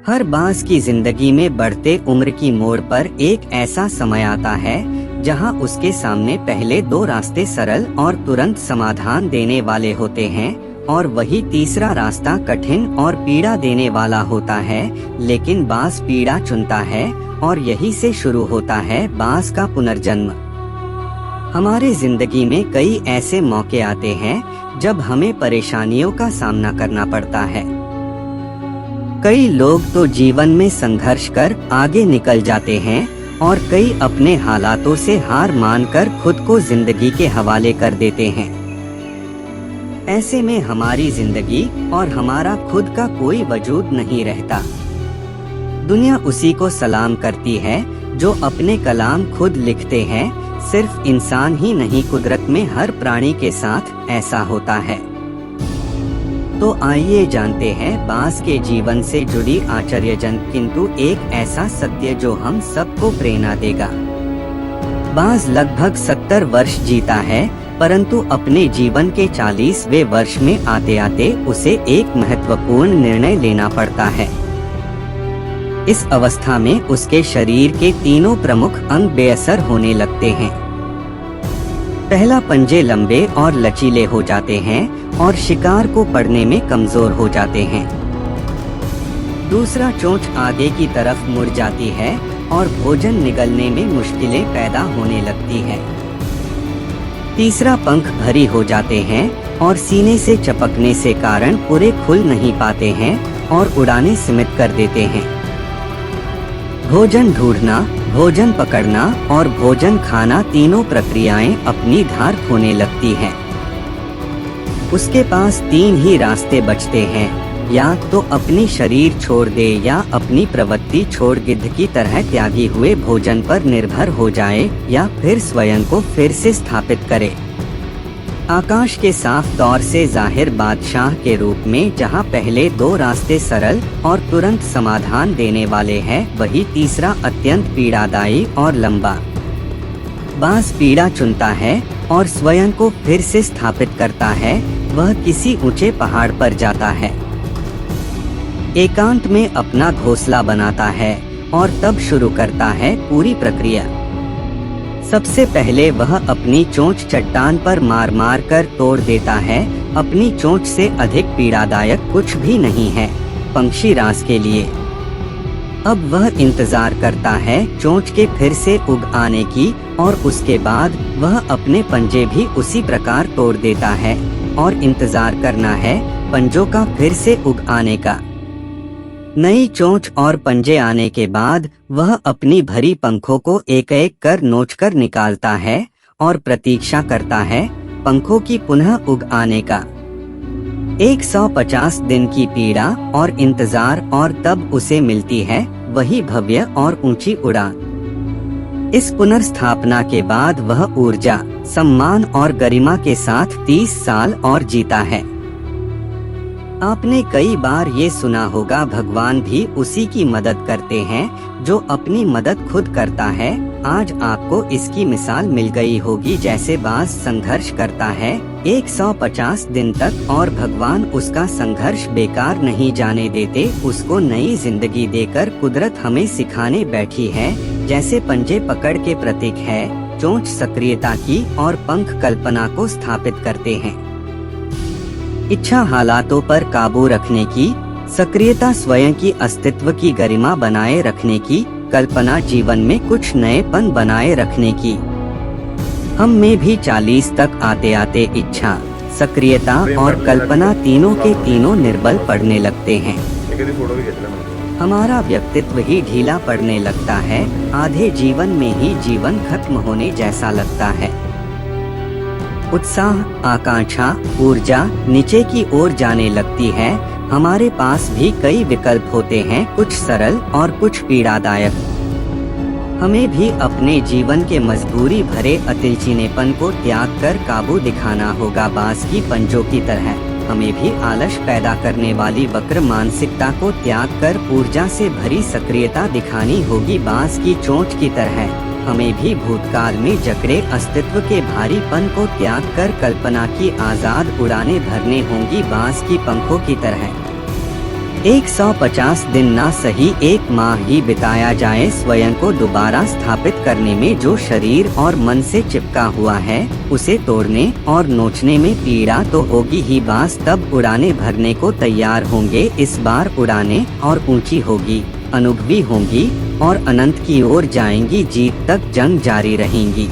हर बांस की जिंदगी में बढ़ते उम्र की मोड़ पर एक ऐसा समय आता है जहां उसके सामने पहले दो रास्ते सरल और तुरंत समाधान देने वाले होते हैं और वही तीसरा रास्ता कठिन और पीड़ा देने वाला होता है। लेकिन बांस पीड़ा चुनता है और यही से शुरू होता है बांस का पुनर्जन्म। हमारे जिंदगी में कई ऐसे मौके आते हैं जब हमें परेशानियों का सामना करना पड़ता है। कई लोग तो जीवन में संघर्ष कर आगे निकल जाते हैं और कई अपने हालातों से हार मानकर खुद को जिंदगी के हवाले कर देते हैं। ऐसे में हमारी जिंदगी और हमारा खुद का कोई वजूद नहीं रहता। दुनिया उसी को सलाम करती है जो अपने कलाम खुद लिखते हैं। सिर्फ इंसान ही नहीं, कुदरत में हर प्राणी के साथ ऐसा होता है। तो आइए जानते हैं बांस के जीवन से जुड़ी आश्चर्यजनक किंतु एक ऐसा सत्य जो हम सबको प्रेरणा देगा। बांस लगभग 70 वर्ष जीता है, परंतु अपने जीवन के 40वें वर्ष में आते आते उसे एक महत्वपूर्ण निर्णय लेना पड़ता है। इस अवस्था में उसके शरीर के तीनों प्रमुख अंग बेअसर होने लगते हैं। पहला, पंजे लंबे और लचीले हो जाते हैं और शिकार को पकड़ने में कमजोर हो जाते हैं। दूसरा, चोंच आगे की तरफ मुड़ जाती है और भोजन निगलने में मुश्किलें पैदा होने लगती है। तीसरा, पंख भरी हो जाते हैं और सीने से चपकने से कारण पूरे खुल नहीं पाते हैं और उड़ाने सीमित कर देते हैं। भोजन ढूंढना, भोजन पकड़ना और भोजन खाना, तीनों प्रक्रियाएं अपनी धार खोने लगती हैं। उसके पास 3 ही रास्ते बचते हैं, या तो अपनी शरीर छोड़ दे या अपनी प्रवृत्ति छोड़ गिद्ध की तरह त्यागी हुए भोजन पर निर्भर हो जाए या फिर स्वयं को फिर से स्थापित करे। आकाश के साफ तौर से जाहिर बादशाह के रूप में जहां पहले 2 रास्ते सरल और तुरंत समाधान देने वाले हैं, वही तीसरा अत्यंत पीड़ादायी और लंबा। बांस पीड़ा चुनता है और स्वयं को फिर से स्थापित करता है। वह किसी ऊंचे पहाड़ पर जाता है, एकांत में अपना घोंसला बनाता है और तब शुरू करता है पूरी प्रक्रिया। सबसे पहले वह अपनी चोंच चट्टान पर मार मार कर तोड़ देता है। अपनी चोंच से अधिक पीड़ादायक कुछ भी नहीं है पंछी रास के लिए। अब वह इंतजार करता है चोंच के फिर से उग आने की और उसके बाद वह अपने पंजे भी उसी प्रकार तोड़ देता है और इंतजार करना है पंजों का फिर से उग आने का। नई चोंच और पंजे आने के बाद वह अपनी भरी पंखों को एक एक कर नोचकर निकालता है और प्रतीक्षा करता है पंखों की पुनः उग आने का। 150 दिन की पीड़ा और इंतजार और तब उसे मिलती है वही भव्य और ऊंची उड़ान। इस पुनर्स्थापना के बाद वह ऊर्जा, सम्मान और गरिमा के साथ 30 साल और जीता है। आपने कई बार ये सुना होगा, भगवान भी उसी की मदद करते हैं जो अपनी मदद खुद करता है। आज आपको इसकी मिसाल मिल गई होगी। जैसे बांस संघर्ष करता है 150 दिन तक और भगवान उसका संघर्ष बेकार नहीं जाने देते, उसको नई जिंदगी देकर कुदरत हमें सिखाने बैठी है। जैसे पंजे पकड़ के प्रतीक है, चोंच सक्रियता की और पंख कल्पना को स्थापित करते हैं। इच्छा हालातों पर काबू रखने की, सक्रियता स्वयं की अस्तित्व की गरिमा बनाए रखने की, कल्पना जीवन में कुछ नएपन बनाए रखने की। हम में भी 40 तक आते आते इच्छा, सक्रियता और कल्पना तीनों के तीनों निर्बल पड़ने लगते हैं। हमारा व्यक्तित्व ही ढीला पड़ने लगता है। आधे जीवन में ही जीवन खत्म होने जैसा लगता है। उत्साह, आकांक्षा, ऊर्जा नीचे की ओर जाने लगती है। हमारे पास भी कई विकल्प होते हैं, कुछ सरल और कुछ पीड़ादायक। हमें भी अपने जीवन के मजबूरी भरे अतिलचीनेपन को त्याग कर काबू दिखाना होगा। बांस की पंजों की तरह हमें भी आलस पैदा करने वाली वक्र मानसिकता को त्याग कर ऊर्जा से भरी सक्रियता दिखानी होगी। बांस की चोंच की तरह हमें भी भूतकाल में जकड़े अस्तित्व के भारीपन को त्याग कर कल्पना की आजाद उड़ानें भरने होंगी। बांस की पंखों की तरह 150 दिन ना सही 1 माह ही बिताया जाए स्वयं को दोबारा स्थापित करने में, जो शरीर और मन से चिपका हुआ है उसे तोड़ने और नोचने में पीड़ा तो होगी ही, बास तब उड़ाने भरने को तैयार होंगे। इस बार उड़ाने और ऊंची होगी, अनुभवी होंगी और अनंत की ओर जाएंगी, जीत तक जंग जारी रहेंगी।